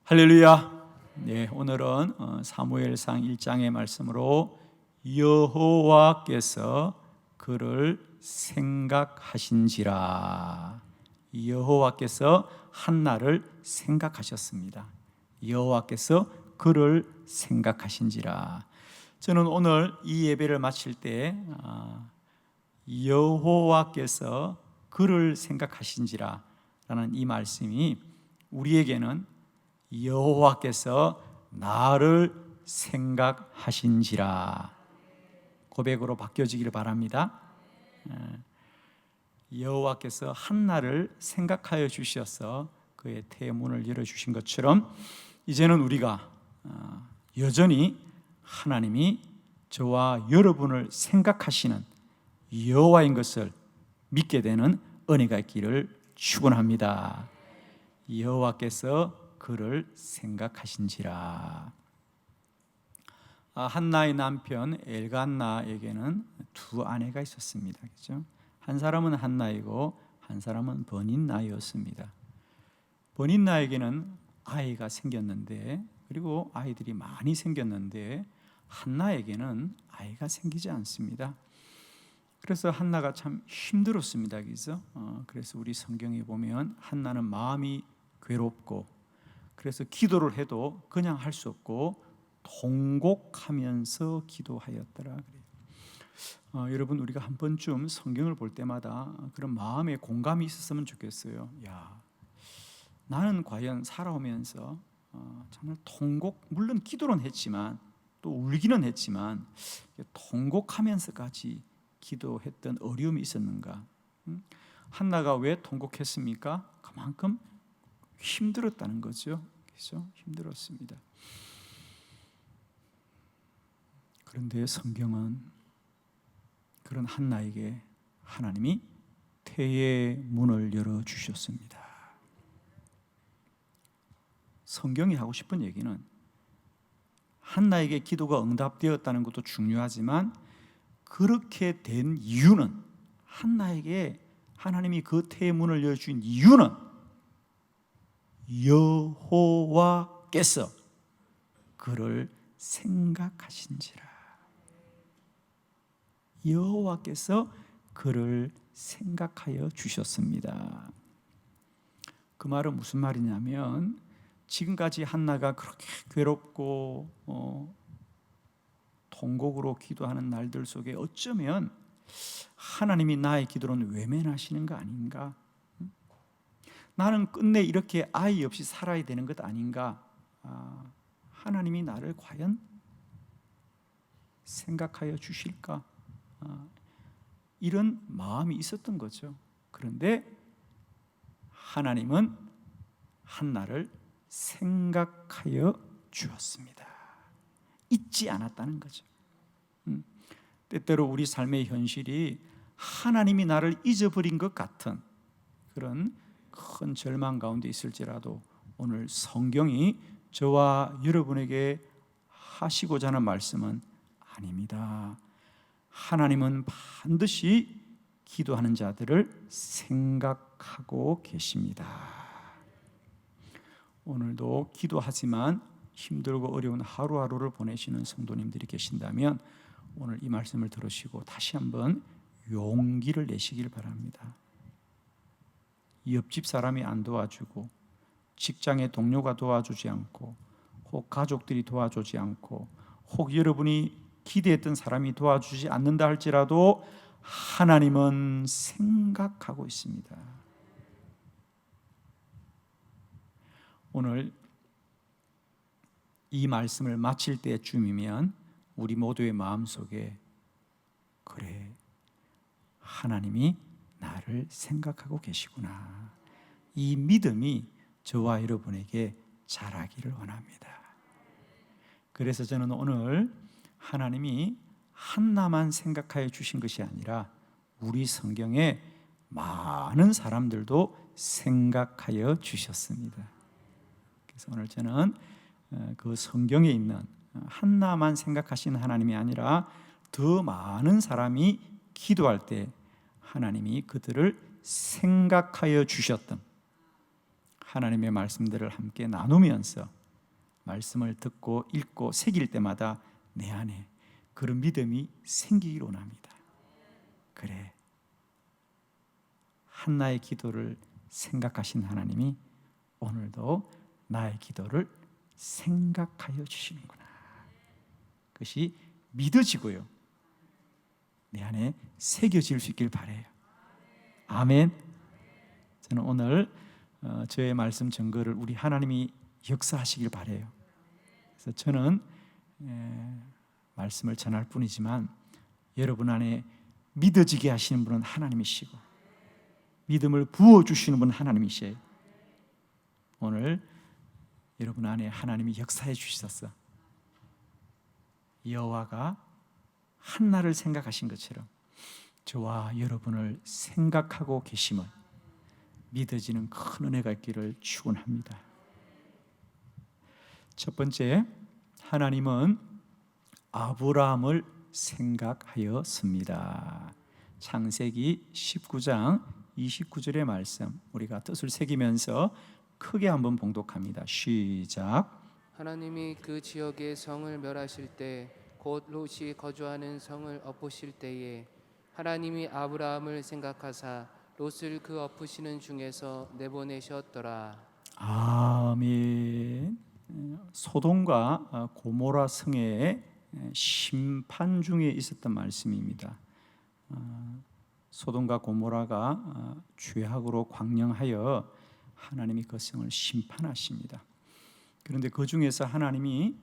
할렐루야. 네, 오늘은 사무엘상 1장의 말씀으로 여호와께서 그를 생각하신지라. 여호와께서 한나를 생각하셨습니다. 여호와께서 그를 생각하신지라. 저는 오늘 이 예배를 마칠 때 여호와께서 그를 생각하신지라 라는 이 말씀이 우리에게는 여호와께서 나를 생각하신지라 고백으로 바뀌어지기를 바랍니다. 여호와께서 한나를 생각하여 주셔서 그의 태문을 열어주신 것처럼 이제는 우리가 여전히 하나님이 저와 여러분을 생각하시는 여호와인 것을 믿게 되는 은혜가 있기를 축원합니다. 여호와께서 그를 생각하신지라. 한나의 남편 엘간나에게는 두 아내가 있었습니다. 그렇죠? 한 사람은 한나이고 한 사람은 버닌나였습니다. 버닌나에게는 아이가 생겼는데, 그리고 아이들이 많이 생겼는데 한나에게는 아이가 생기지 않습니다. 그래서 한나가 참 힘들었습니다. 그래서 우리 성경에 보면 한나는 마음이 괴롭고, 그래서 기도를 해도 그냥 할 수 없고 통곡하면서 기도하였더라. 여러분, 우리가 한 번쯤 성경을 볼 때마다 그런 마음의 공감이 있었으면 좋겠어요. 나는 과연 살아오면서 정말 물론 기도는 했지만 또 울기는 했지만 통곡하면서까지 기도했던 어려움이 있었는가? 한나가 왜 통곡했습니까? 그만큼 힘들었다는 거죠. 그렇죠? 힘들었습니다. 그런데 성경은 그런 한나에게 하나님이 태의 문을 열어주셨습니다. 성경이 하고 싶은 얘기는 한나에게 기도가 응답되었다는 것도 중요하지만 그렇게 된 이유는, 한나에게 하나님이 그 태의 문을 열어준 이유는 여호와께서 그를 생각하신지라. 여호와께서 그를 생각하여 주셨습니다. 그 말은 무슨 말이냐면, 지금까지 한나가 그렇게 괴롭고 통곡으로 기도하는 날들 속에 어쩌면 하나님이 나의 기도는 외면하시는 거 아닌가? 나는 끝내 이렇게 아이 없이 살아야 되는 것 아닌가? 하나님이 나를 과연 생각하여 주실까? 이런 마음이 있었던 거죠. 그런데 하나님은 한나를 생각하여 주었습니다. 잊지 않았다는 거죠. 때때로 우리 삶의 현실이 하나님이 나를 잊어버린 것 같은 그런 큰 절망 가운데 있을지라도 오늘 성경이 저와 여러분에게 하시고자 하는 말씀은 아닙니다. 하나님은 반드시 기도하는 자들을 생각하고 계십니다. 오늘도 기도하지만 힘들고 어려운 하루하루를 보내시는 성도님들이 계신다면 오늘 이 말씀을 들으시고 다시 한번 용기를 내시길 바랍니다. 옆집 사람이 안 도와주고, 직장의 동료가 도와주지 않고, 혹 가족들이 도와주지 않고, 혹 여러분이 기대했던 사람이 도와주지 않는다 할지라도 하나님은 생각하고 있습니다. 오늘 이 말씀을 마칠 때쯤이면 우리 모두의 마음속에, 그래, 하나님이 나를 생각하고 계시구나, 이 믿음이 저와 여러분에게 자라기를 원합니다. 그래서 저는 오늘 하나님이 한나만 생각하여 주신 것이 아니라 우리 성경에 많은 사람들도 생각하여 주셨습니다. 그래서 오늘 저는 그 성경에 있는 한나만 생각하시는 하나님이 아니라 더 많은 사람이 기도할 때 하나님이 그들을 생각하여 주셨던 하나님의 말씀들을 함께 나누면서 말씀을 듣고 읽고 새길 때마다 내 안에 그런 믿음이 생기기를 원합니다. 그래, 한나의 기도를 생각하신 하나님이 오늘도 나의 기도를 생각하여 주시는구나. 그것이 믿어지고요, 내 안에 새겨질 수 있길 바라요. 아멘. 저는 오늘 저의 말씀 증거를 우리 하나님이 역사하시길 바라요. 그래서 저는 말씀을 전할 뿐이지만 여러분 안에 믿어지게 하시는 분은 하나님이시고 믿음을 부어주시는 분은 하나님이시에요. 오늘 여러분 안에 하나님이 역사해 주셔서 여호와가 한나를 생각하신 것처럼 저와 여러분을 생각하고 계심을 믿어지는 큰 은혜가 있기를 축원합니다. 첫 번째, 하나님은 아브라함을 생각하였습니다. 창세기 19장 29절의 말씀, 우리가 뜻을 새기면서 크게 한번 봉독합니다. 시작. 하나님이 그 지역의 성을 멸하실 때 곧 롯이 거주하는 성을 엎으실 때에 하나님이 아브라함을 생각하사 롯을 그 엎으시는 중에서 내보내셨더라. 아멘. 소돔과 고모라 성의 심판 중에 있었던 말씀입니다. 소돔과 고모라가 죄악으로 광령하여 하나님이 그 성을 심판하십니다. 그런데 그 중에서 하나님이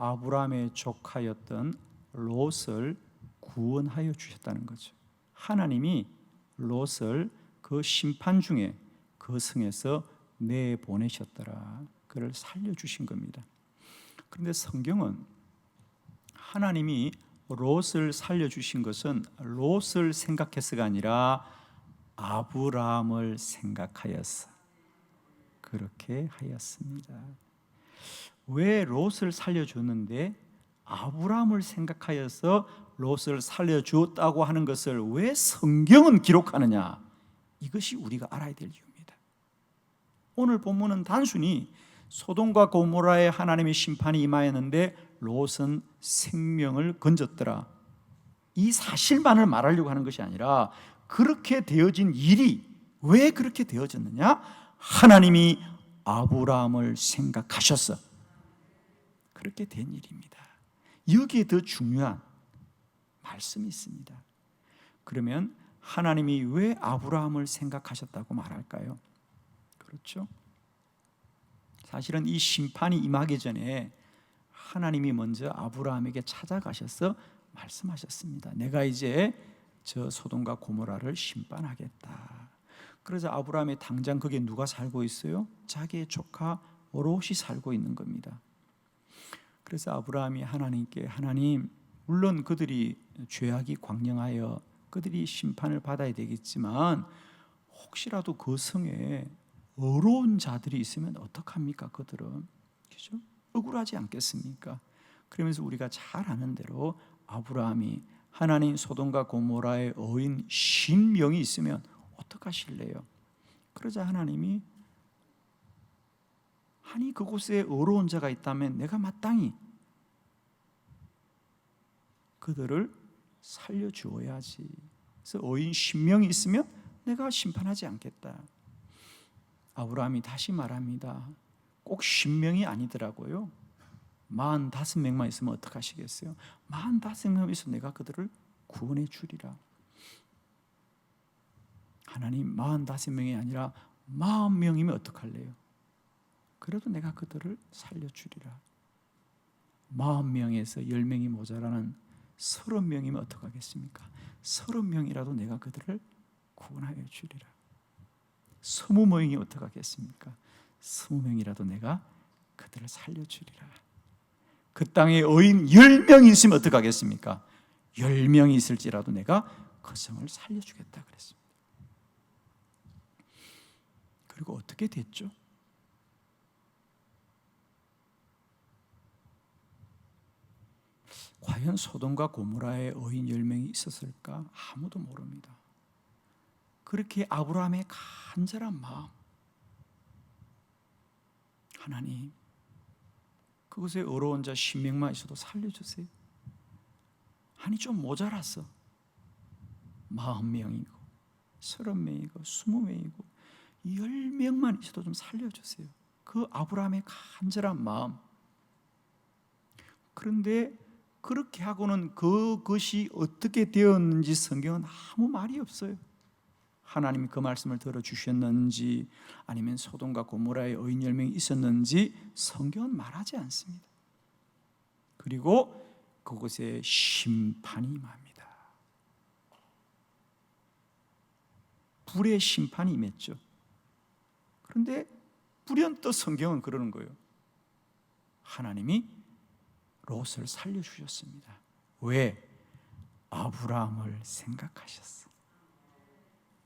아브라함의 조카였던 롯을 구원하여 주셨다는 거죠. 하나님이 롯을 그 심판 중에 그 성에서 내보내셨더라. 그를 살려주신 겁니다. 그런데 성경은 하나님이 롯을 살려주신 것은 롯을 생각해서가 아니라 아브라함을 생각하여서 그렇게 하였습니다. 왜 롯을 살려줬는데 아브라함을 생각하여서 롯을 살려주었다고 하는 것을 왜 성경은 기록하느냐? 이것이 우리가 알아야 될 이유입니다. 오늘 본문은 단순히 소돔과 고모라에 하나님의 심판이 임하였는데 롯은 생명을 건졌더라, 이 사실만을 말하려고 하는 것이 아니라 그렇게 되어진 일이 왜 그렇게 되어졌느냐? 하나님이 아브라함을 생각하셨어. 그렇게 된 일입니다. 여기에 더 중요한 말씀이 있습니다. 그러면 하나님이 왜 아브라함을 생각하셨다고 말할까요? 그렇죠? 사실은 이 심판이 임하기 전에 하나님이 먼저 아브라함에게 찾아가셔서 말씀하셨습니다. 내가 이제 저 소돔과 고모라를 심판하겠다. 그래서 아브라함이 당장 거기에 누가 살고 있어요? 자기의 조카 롯이 살고 있는 겁니다. 그래서 아브라함이 하나님께, 하나님, 물론 그들이 죄악이 광령하여 그들이 심판을 받아야 되겠지만 혹시라도 그 성에 어려운 자들이 있으면 어떡합니까? 그들은, 그죠? 억울하지 않겠습니까? 그러면서 우리가 잘 아는 대로 아브라함이 하나님 소돔과 고모라의 어인 50명이 있으면 어떡하실래요? 그러자 하나님이, 아니 그곳에 어려운 자가 있다면 내가 마땅히 그들을 살려주어야지. 그래서 어인 10명이 있으면 내가 심판하지 않겠다. 아브라함이 다시 말합니다. 꼭 10명이 아니더라고요. 45명만 있으면 어떡하시겠어요? 45명이 있으면 내가 그들을 구원해 주리라. 하나님, 45명이 아니라 40명이면 어떡할래요? 그래도 내가 그들을 살려주리라. 40명에서 10명이 모자라는 30명이면 어떡하겠습니까? 30명이라도 내가 그들을 구원하여 주리라. 20명이 어떡하겠습니까? 20명이라도 내가 그들을 살려주리라. 그 땅에 어인 10명이 있으면 어떡하겠습니까? 10명이 있을지라도 내가 그 성을 살려주겠다 그랬습니다. 그리고 어떻게 됐죠? 과연 소돔과 고모라에 어인 10명이 있었을까? 아무도 모릅니다. 그렇게 아브라함의 간절한 마음, 하나님, 그것에 어려운 자 10명만 있어도 살려주세요. 아니 좀 모자랐어. 40명이고 30명이고 20명이고 10명만 있어도 좀 살려주세요. 그 아브라함의 간절한 마음. 그런데 그렇게 하고는 그것이 어떻게 되었는지 성경은 아무 말이 없어요. 하나님이 그 말씀을 들어주셨는지 아니면 소돔과 고모라의 의인 10명이 있었는지 성경은 말하지 않습니다. 그리고 그곳에 심판이 임합니다. 불의 심판이 임했죠. 그런데 불현듯 성경은 그러는 거예요. 하나님이 롯을 살려주셨습니다. 왜? 아브라함을 생각하셨어.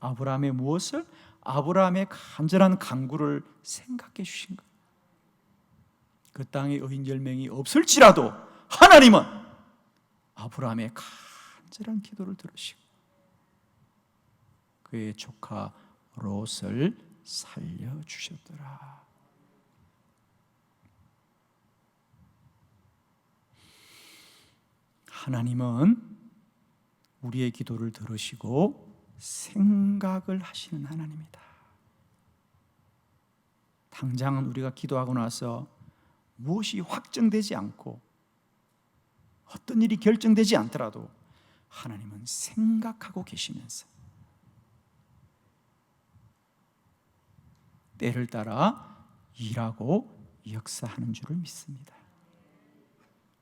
아브라함의 무엇을? 아브라함의 간절한 간구를 생각해 주신 거예요. 그 땅에 의인 10명이 없을지라도 하나님은 아브라함의 간절한 기도를 들으시고 그의 조카 롯을 살려주셨더라. 하나님은 우리의 기도를 들으시고 생각을 하시는 하나님이다. 당장은 우리가 기도하고 나서 무엇이 확정되지 않고 어떤 일이 결정되지 않더라도 하나님은 생각하고 계시면서 때를 따라 일하고 역사하는 줄을 믿습니다.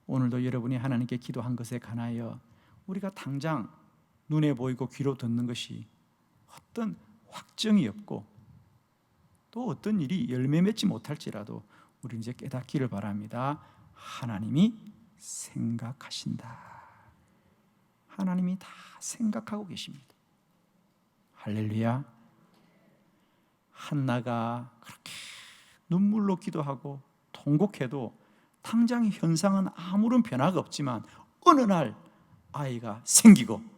오늘도 여러분이 하나님께 기도한 것에 관하여 우리가 당장 눈에 보이고 귀로 듣는 것이 어떤 확정이 없고 또 어떤 일이 열매 맺지 못할지라도 우리 이제 깨닫기를 바랍니다. 하나님이 생각하신다. 하나님이 다 생각하고 계십니다. 할렐루야. 한나가 그렇게 눈물로 기도하고 통곡해도 당장 현상은 아무런 변화가 없지만 어느 날 아이가 생기고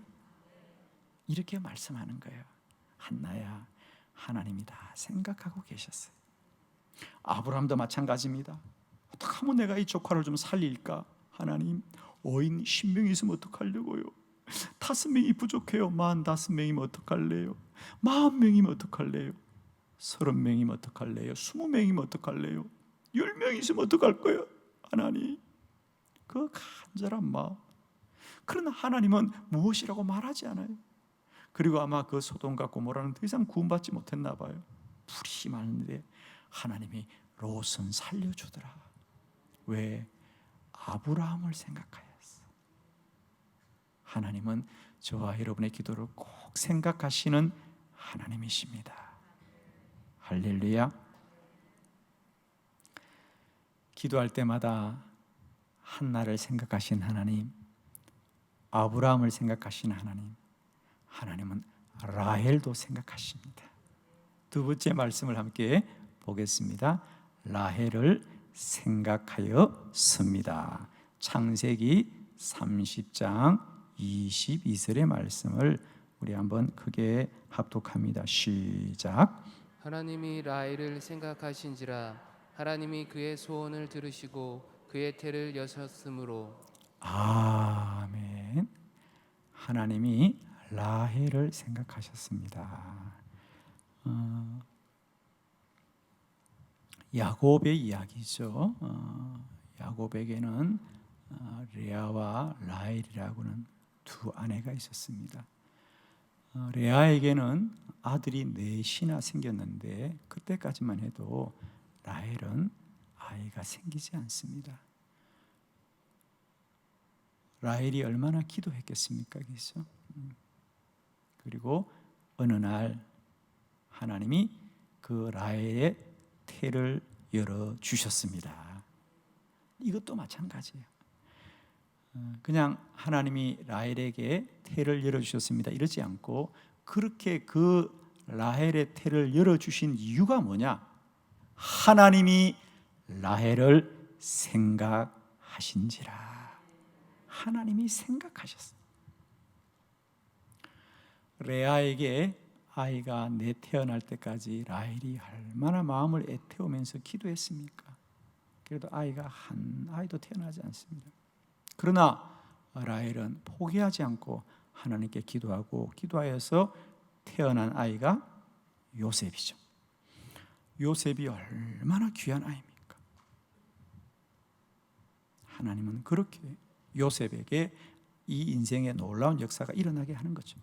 이렇게 말씀하는 거예요. 한나야, 하나님이 다 생각하고 계셨어요. 아브라함도 마찬가지입니다. 어떻게 하면 내가 이 조카를 좀 살릴까? 하나님, 어인 10명이 있으면 어떡하려고요? 5명이 부족해요. 45명이면 어떡할래요? 40명이면 어떡할래요? 30명이면 어떡할래요? 20명이면 어떡할래요? 10명이 있으면 어떡할 거예요? 하나님, 그 간절한 마음. 그러나 하나님은 무엇이라고 말하지 않아요. 그리고 아마 그 소돔과 고모라는 더 이상 구원받지 못했나 봐요. 불이 많은데 하나님이 롯은 살려주더라. 왜? 아브라함을 생각하였어. 하나님은 저와 여러분의 기도를 꼭 생각하시는 하나님이십니다. 할렐루야. 기도할 때마다 한나를 생각하신 하나님, 아브라함을 생각하신 하나님, 하나님은 라헬도 생각하십니다. 두 번째 말씀을 함께 보겠습니다. 라헬을 생각하였습니다. 창세기 30장 22절의 말씀을 우리 한번 크게 합독합니다. 시작. 하나님이 라헬을 생각하신지라 하나님이 그의 소원을 들으시고 그의 태를 여셨으므로. 아멘. 하나님이 라헬을 생각하셨습니다. 야곱의 이야기죠. 야곱에게는 레아와 라헬이라고는 두 아내가 있었습니다. 레아에게는 아들이 넷이나 생겼는데 그때까지만 해도 라헬은 아이가 생기지 않습니다. 라헬이 얼마나 기도했겠습니까? 그래서 그리고 어느 날 하나님이 그 라헬의 태를 열어 주셨습니다. 이것도 마찬가지예요. 그냥 하나님이 라헬에게 태를 열어 주셨습니다 이러지 않고 그렇게 그 라헬의 태를 열어 주신 이유가 뭐냐? 하나님이 라헬을 생각하신지라. 하나님이 생각하셨어요. 레아에게 아이가 태어날 때까지 라헬이 얼마나 마음을 애태우면서 기도했습니까? 그래도 아이가 한 아이도 태어나지 않습니다. 그러나 라헬은 포기하지 않고 하나님께 기도하고 기도하여서 태어난 아이가 요셉이죠. 요셉이 얼마나 귀한 아이입니까? 하나님은 그렇게 요셉에게 이 인생의 놀라운 역사가 일어나게 하는 거죠.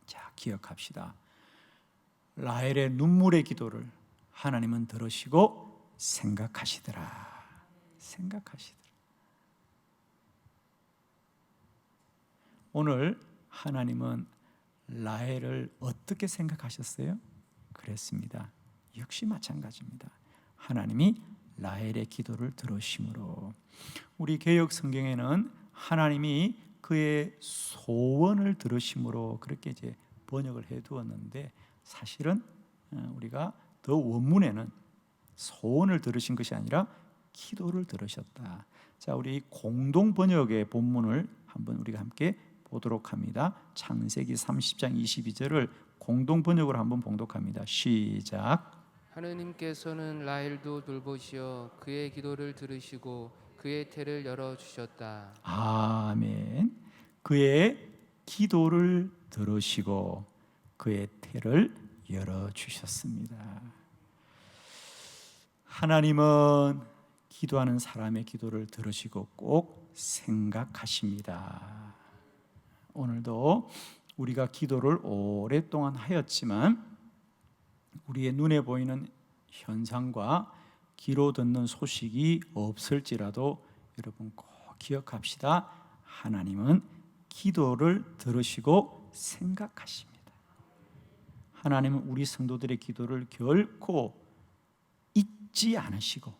자, 기억합시다. 라헬의 눈물의 기도를 하나님은 들으시고 생각하시더라. 오늘 하나님은 라헬을 어떻게 생각하셨어요? 그랬습니다. 역시 마찬가지입니다. 하나님이 라헬의 기도를 들으심으로, 우리 개역 성경에는 하나님이 그의 소원을 들으심으로 그렇게 이제 번역을 해 두었는데, 사실은 우리가 더 원문에는 소원을 들으신 것이 아니라 기도를 들으셨다. 자, 우리 공동 번역의 본문을 한번 우리가 함께 보도록 합니다. 창세기 30장 22절을 공동 번역으로 한번 봉독합니다. 시작. 하느님께서는 라헬도 돌보시어 그의 기도를 들으시고 그의 태를 열어 주셨다. 아멘. 그의 기도를 들으시고 그의 태를 열어 주셨습니다. 하나님은 기도하는 사람의 기도를 들으시고 꼭 생각하십니다. 오늘도 우리가 기도를 오랫동안 하였지만 우리의 눈에 보이는 현상과 귀로 듣는 소식이 없을지라도 여러분 꼭 기억합시다. 하나님은 기도를 들으시고 생각하십니다. 하나님은 우리 성도들의 기도를 결코 잊지 않으시고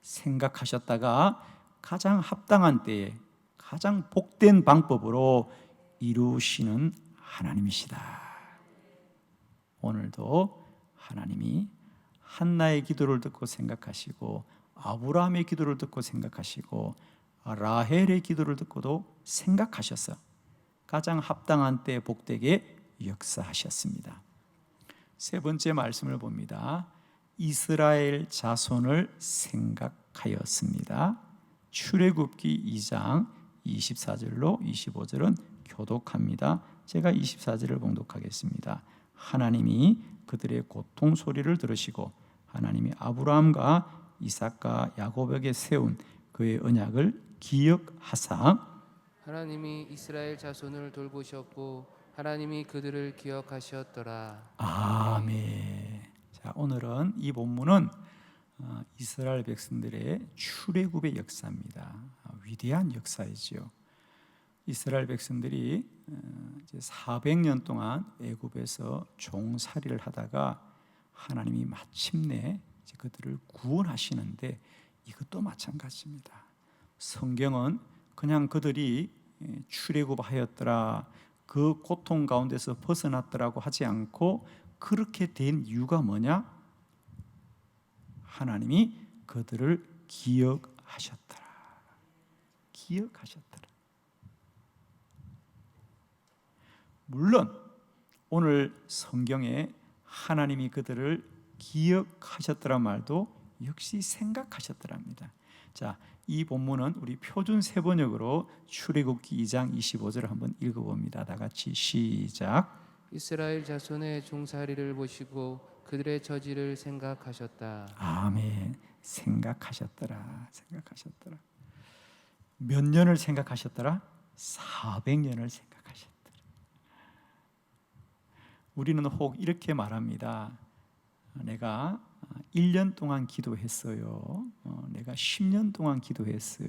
생각하셨다가 가장 합당한 때에 가장 복된 방법으로 이루시는 하나님이시다. 오늘도 하나님이 한나의 기도를 듣고 생각하시고 아브라함의 기도를 듣고 생각하시고 라헬의 기도를 듣고도 생각하셔서 가장 합당한 때에 복되게 역사하셨습니다. 세 번째 말씀을 봅니다. 이스라엘 자손을 생각하였습니다. 출애굽기 2장 24절로 25절은 교독합니다. 제가 24절을 봉독하겠습니다. 하나님이 그들의 고통 소리를 들으시고 하나님이 아브라함과 이삭과 야곱에게 세운 그의 언약을 기억하사 하나님이 이스라엘 자손을 돌보셨고 하나님이 그들을 기억하셨더라. 아멘. 자, 오늘은 이 본문은 이스라엘 백성들의 출애굽의 역사입니다. 위대한 역사이죠. 이스라엘 백성들이 이제 400년 동안 애굽에서 종살이를 하다가 하나님이 마침내 이제 그들을 구원하시는데 이것도 마찬가지입니다. 성경은 그냥 그들이 출애굽하였더라, 그 고통 가운데서 벗어났더라고 하지 않고 그렇게 된 이유가 뭐냐? 하나님이 그들을 기억하셨더라. 물론 오늘 성경에 하나님이 그들을 기억하셨더란 말도 역시 생각하셨더랍니다. 자, 이 본문은 우리 표준 세번역으로 출애굽기 2장 25절을 한번 읽어봅니다. 다 같이 시작. 이스라엘 자손의 종살이를 보시고 그들의 저지를 생각하셨다. 아멘. 생각하셨더라. 몇 년을 생각하셨더라? 400년을 생각하셨더라. 우리는 혹 이렇게 말합니다. 내가 1년 동안 기도했어요. 내가 10년 동안 기도했어요.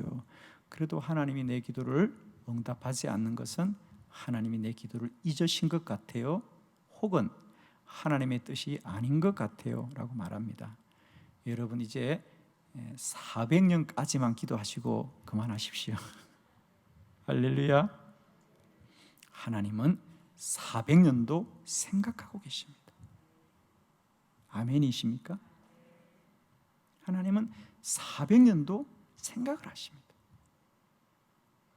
그래도 하나님이 내 기도를 응답하지 않는 것은 하나님이 내 기도를 잊으신 것 같아요. 혹은 하나님의 뜻이 아닌 것 같아요 라고 말합니다. 여러분 이제 400년까지만 기도하시고 그만하십시오. 할렐루야. 하나님은 400년도 생각하고 계십니다. 아멘이십니까? 하나님은 400년도 생각을 하십니다.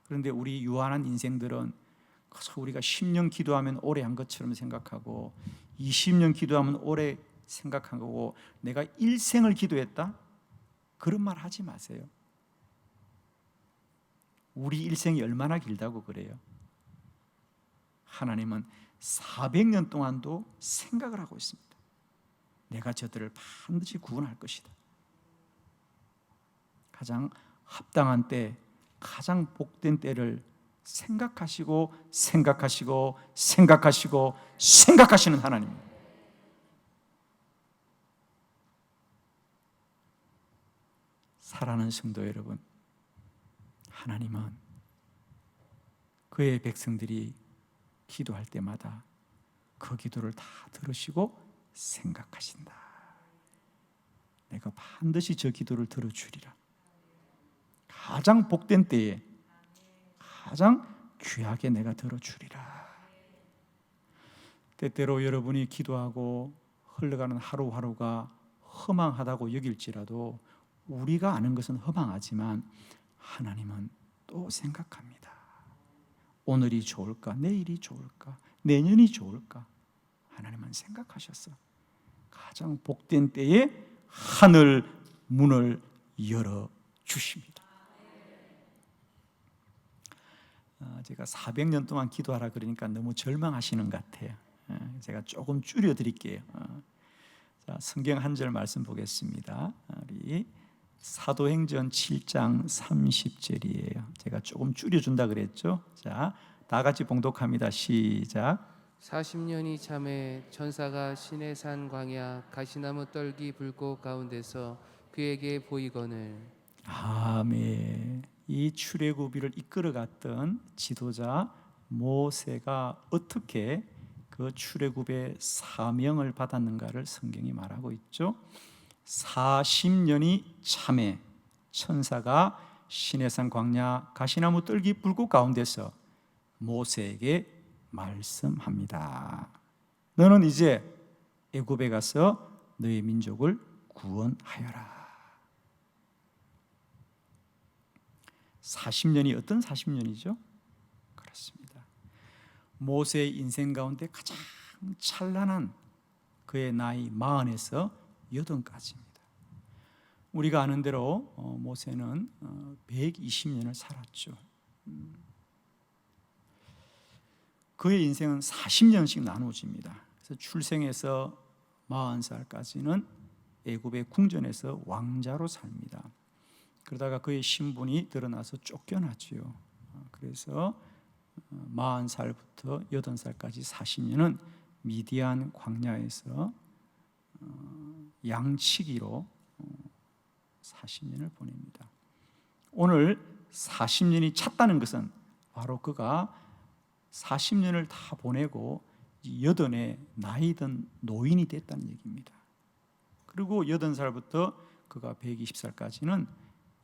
그런데 우리 유한한 인생들은 우리가 10년 기도하면 오래 한 것처럼 생각하고 20년 기도하면 오래 생각한 거고 내가 일생을 기도했다? 그런 말 하지 마세요. 우리 일생이 얼마나 길다고 그래요? 하나님은 400년 동안도 생각을 하고 있습니다. 내가 저들을 반드시 구원할 것이다. 가장 합당한 때, 가장 복된 때를 생각하시고 생각하시고 생각하시고 생각하시는 하나님입니다. 사랑하는 성도 여러분, 하나님은 그의 백성들이 기도할 때마다 그 기도를 다 들으시고 생각하신다. 내가 반드시 저 기도를 들어주리라. 가장 복된 때에 가장 귀하게 내가 들어주리라. 때때로 여러분이 기도하고 흘러가는 하루하루가 허망하다고 여길지라도 우리가 아는 것은 허망하지만 하나님은 또 생각합니다. 오늘이 좋을까? 내일이 좋을까? 내년이 좋을까? 하나님은 생각하셨어. 가장 복된 때에 하늘 문을 열어주십니다. 제가 400년 동안 기도하라 그러니까 너무 절망하시는 것 같아요. 제가 조금 줄여드릴게요. 자, 성경 한 절 말씀 보겠습니다. 우리 사도행전 7장 30절이에요. 제가 조금 줄여준다 그랬죠. 자, 다 같이 봉독합니다. 시작. 40년이 참에 천사가 시내산 광야 가시나무 떨기 불꽃 가운데서 그에게 보이거늘. 아멘. 이 출애굽을 이끌어갔던 지도자 모세가 어떻게 그 출애굽의 사명을 받았는가를 성경이 말하고 있죠. 40년이 참에 천사가 시내산 광야 가시나무 떨기 불꽃 가운데서 모세에게 말씀합니다. 너는 이제 애굽에 가서 너의 민족을 구원하여라. 40년이 어떤 40년이죠? 그렇습니다. 모세의 인생 가운데 가장 찬란한 그의 나이 40에서 80까지입니다. 우리가 아는 대로 모세는 120년을 살았죠. 그의 인생은 40년씩 나누어집니다. 그래서 출생에서 40살까지는 애굽의 궁전에서 왕자로 삽니다. 그러다가 그의 신분이 드러나서 쫓겨나지요. 그래서 40살부터 80살까지 40년은 미디안 광야에서 양치기로 40년을 보냅니다. 오늘 40년이 찼다는 것은 바로 그가 40년을 다 보내고 80에 나이든 노인이 됐다는 얘기입니다. 그리고 80살부터 그가 120살까지는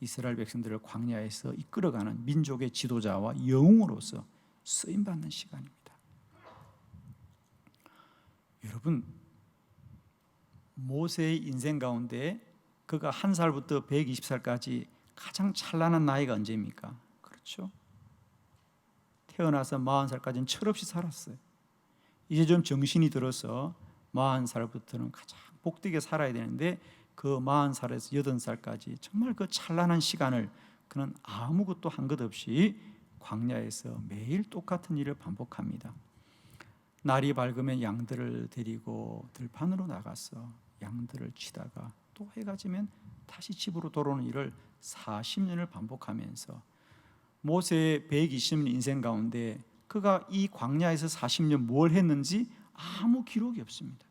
이스라엘 백성들을 광야에서 이끌어가는 민족의 지도자와 영웅으로서 쓰임받는 시간입니다. 여러분, 모세의 인생 가운데 그가 1살부터 120살까지 가장 찬란한 나이가 언제입니까? 그렇죠? 태어나서 40살까지는 철없이 살았어요. 이제 좀 정신이 들어서 40살부터는 가장 복되게 살아야 되는데 그 40살에서 80살까지 정말 그 찬란한 시간을 그는 아무것도 한 것 없이 광야에서 매일 똑같은 일을 반복합니다. 날이 밝으면 양들을 데리고 들판으로 나가서 양들을 치다가 또 해가 지면 다시 집으로 돌아오는 일을 40년을 반복하면서 모세의 120년 인생 가운데 그가 이 광야에서 40년 뭘 했는지 아무 기록이 없습니다.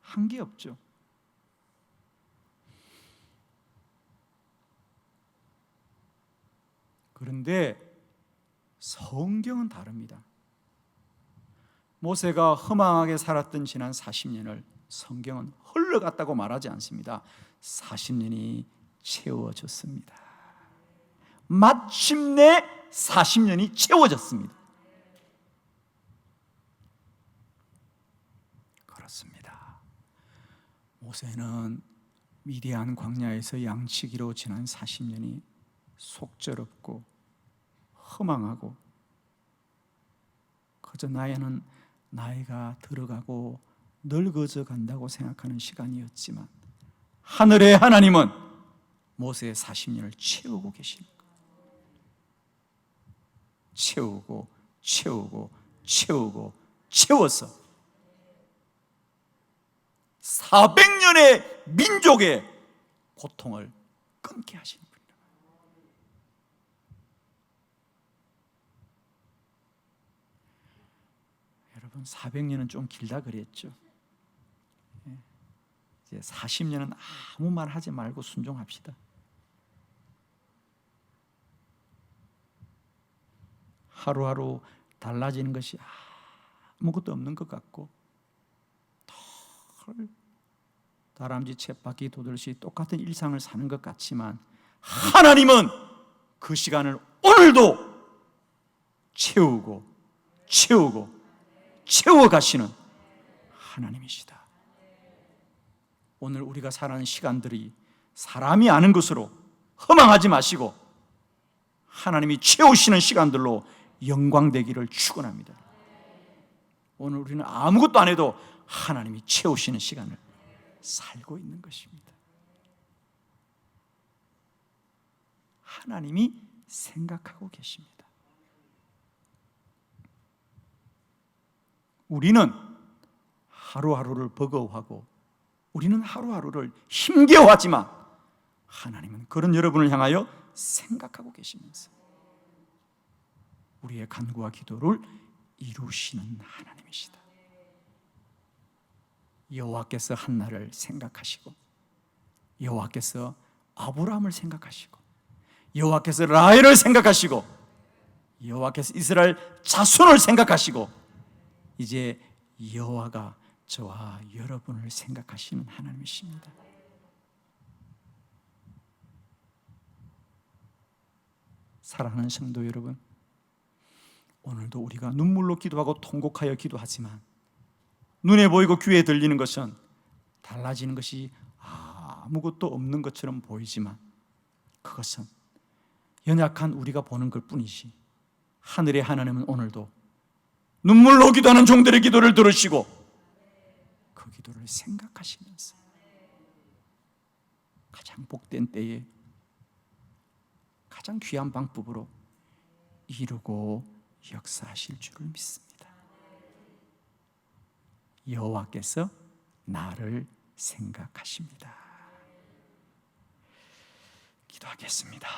한 게 없죠. 그런데 성경은 다릅니다. 모세가 허망하게 살았던 지난 40년을 성경은 흘러갔다고 말하지 않습니다. 40년이 채워졌습니다. 마침내 40년이 채워졌습니다. 그렇습니다. 모세는 미디안 광야에서 양치기로 지난 40년이 속절없고 허망하고 그저 나이가 들어가고 늙어져 간다고 생각하는 시간이었지만 하늘의 하나님은 모세의 40년을 채우고 계시는 거예요. 채우고 채우고 채우고 채워서 400년의 민족의 고통을 끊게 하시는 분이에요. 여러분, 400년은 좀 길다 그랬죠. 이제 40년은 아무 말 하지 말고 순종합시다. 하루하루 달라지는 것이 아무것도 없는 것 같고 다람쥐 쳇바퀴 도듯이 똑같은 일상을 사는 것 같지만 하나님은 그 시간을 오늘도 채우고 채우고 채워가시는 하나님이시다. 오늘 우리가 살아가는 시간들이 사람이 아는 것으로 허망하지 마시고 하나님이 채우시는 시간들로 영광되기를 축원합니다. 오늘 우리는 아무것도 안 해도 하나님이 채우시는 시간을 살고 있는 것입니다. 하나님이 생각하고 계십니다. 우리는 하루하루를 버거워하고 우리는 하루하루를 힘겨워하지만 하나님은 그런 여러분을 향하여 생각하고 계시면서 우리의 간구와 기도를 이루시는 하나님이시다. 여호와께서 한나를 생각하시고 여호와께서 아브라함을 생각하시고 여호와께서 라헬을 생각하시고 여호와께서 이스라엘 자손을 생각하시고 이제 여호와가 저와 여러분을 생각하시는 하나님이십니다. 사랑하는 성도 여러분, 오늘도 우리가 눈물로 기도하고 통곡하여 기도하지만 눈에 보이고 귀에 들리는 것은 달라지는 것이 아무것도 없는 것처럼 보이지만 그것은 연약한 우리가 보는 것 뿐이지 하늘의 하나님은 오늘도 눈물로 기도하는 종들의 기도를 들으시고 그 기도를 생각하시면서 가장 복된 때에 가장 귀한 방법으로 이루고 역사하실 줄을 믿습니다. 여호와께서 나를 생각하십니다. 기도하겠습니다.